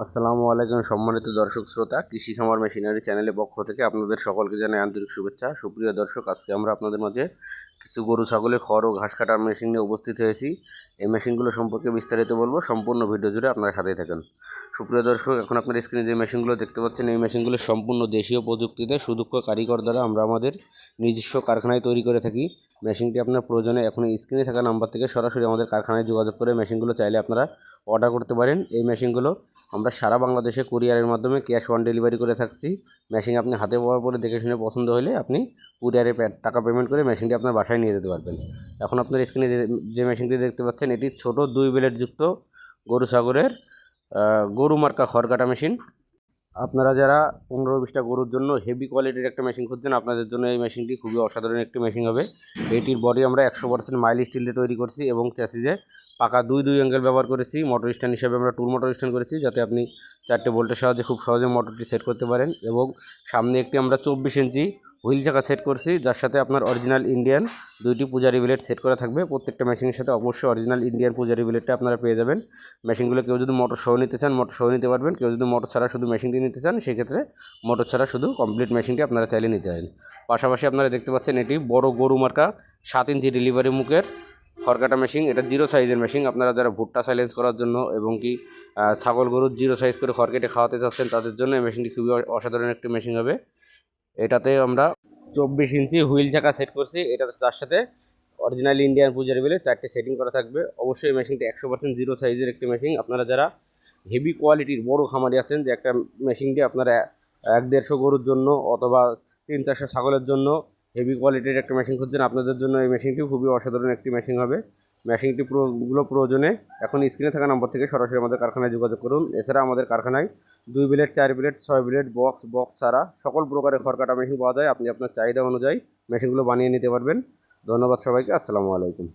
আসসালামু আলাইকুম সম্মানিত দর্শক শ্রোতা, কৃষি খামার মেশিনারি চ্যানেলের পক্ষ থেকে আপনাদের সকলকে জানাই আন্তরিক শুভেচ্ছা। সুপ্রিয় দর্শক, আজকে আমরা আপনাদের মাঝে কিছু গরু ছাগলের খড় ও ঘাস কাটার মেশিন নিয়ে উপস্থিত হয়েছি। এই মেশিনগুলো সম্পর্কে বিস্তারিত বলবো, সম্পূর্ণ ভিডিও জুড়ে আপনারা সাথেই থাকেন। সুপ্রিয় দর্শক, এখন আপনার স্ক্রিনে যে মেশিনগুলো দেখতে পাচ্ছেন, এই মেশিনগুলো সম্পূর্ণ দেশীয় প্রযুক্তিতে সুদক্ষ কারিগর দ্বারা আমরা আমাদের নিজস্ব কারখানায় তৈরি করে থাকি। মেশিনটি আপনার প্রয়োজনে এখন স্ক্রিনে থাকা নাম্বার থেকে সরাসরি আমাদের কারখানায় যোগাযোগ করে মেশিনগুলো চাইলে আপনারা অর্ডার করতে পারেন। এই মেশিনগুলো আমরা সারা বাংলাদেশে কুরিয়ারের মাধ্যমে ক্যাশ অন ডেলিভারি করে থাকছি। মেশিন আপনি হাতে পাওয়ার পরে দেখে শুনে পছন্দ হলে আপনি কুরিয়ারে টাকা পেমেন্ট করে মেশিনটি আপনার বাসায় নিয়ে যেতে পারবেন। এখন আপনার স্ক্রিনে যে মেশিনটি দেখতে পাচ্ছেন, এটি ছোট 2 ব্লেডযুক্ত গরু ছাগলের গরু মার্কা খড় কাটা মেশিন। আপনারা যারা 15-20টা গরুর জন্য হেভি কোয়ালিটির একটা মেশিন খুঁজছেন, আপনাদের জন্য এই মেশিনটি খুবই অসাধারণ একটি মেশিন হবে। এটির বডি আমরা 100% মাইল স্টিল দিয়ে তৈরি করছি এবং চ্যাসিজে পাকা দুই অ্যাঙ্গেল ব্যবহার করেছি। মোটর স্ট্যান্ড হিসেবে আমরা টুল মোটর স্ট্যান্ড করেছি, যাতে আপনি 4টে বোল্টের সাহায্যে খুব সহজে মোটরটি সেট করতে পারেন। এবং সামনে একটি আমরা 24 ইঞ্চি হুইল চাকা সেট করছি, যার সাথে আপনার অরিজিনাল ইন্ডিয়ান 2টি পূজারি ব্লেড সেট করা থাকবে। প্রত্যেকটা মেশিনের সাথে অবশ্যই অরিজিনাল ইন্ডিয়ান পূজারি ব্লেডটা আপনারা পেয়ে যাবেন। মেশিনগুলো কেউ যদি মোটর সহ নিতে চান মোটর সহ নিতে পারবেন, কেউ যদি মোটর ছাড়া শুধু মেশিনটি নিতে চান সেক্ষেত্রে মোটর ছাড়া শুধু কমপ্লিট মেশিনটি আপনারা চাইলে নিতে পারেন। পাশাপাশি আপনারা দেখতে পাচ্ছেন এটি বড় গরু মার্কা 7 ইঞ্চি ডেলিভারি মুখের খড় কাটা মেশিন। এটা 0 সাইজের মেশিন। আপনারা যারা ভুট্টা সাইলেন্স করার জন্য এবং কি ছাগল গরুর 0 সাইজ করে খড় কেটে খাওয়াতে চাচ্ছেন, তাদের জন্য এই মেশিনটি খুবই অসাধারণ একটি মেশিন হবে। এটাতে আমরা 24 ইঞ্চি হুইল চাকা সেট করছি। এটা তার সাথে অরিজিনাল ইন্ডিয়ান পূজারি বেলে 4টে সেটিং করা থাকবে। অবশ্যই এই মেশিনটি 100% 0 সাইজের একটি মেশিন। আপনারা যারা হেভি কোয়ালিটির বড় খামারি আছেন, যে একটা মেশিনটি আপনারা 1-150 গরুর জন্য অথবা 300-400 ছাগলের জন্য হেভি কোয়ালিটির একটা মেশিন খুঁজছেন, আপনাদের জন্য এই মেশিনটি খুবই অসাধারণ একটি মেশিন হবে। মেশিনটি প্রয়োজনে এখন স্ক্রিনে থাকা নম্বর থেকে সরাসরি আমাদের কারখানায় যোগাযোগ করুন। এছাড়া আমাদের কারখানায় 2 ব্লেড, 4 ব্লেড, 6 ব্লেড, বক্স ছাড়া সকল প্রকারের খড় কাটা মেশিন পাওয়া যায়। আপনি আপনার চাহিদা অনুযায়ী মেশিনগুলো বানিয়ে নিতে পারবেন। ধন্যবাদ সবাইকে। আসসালামু আলাইকুম।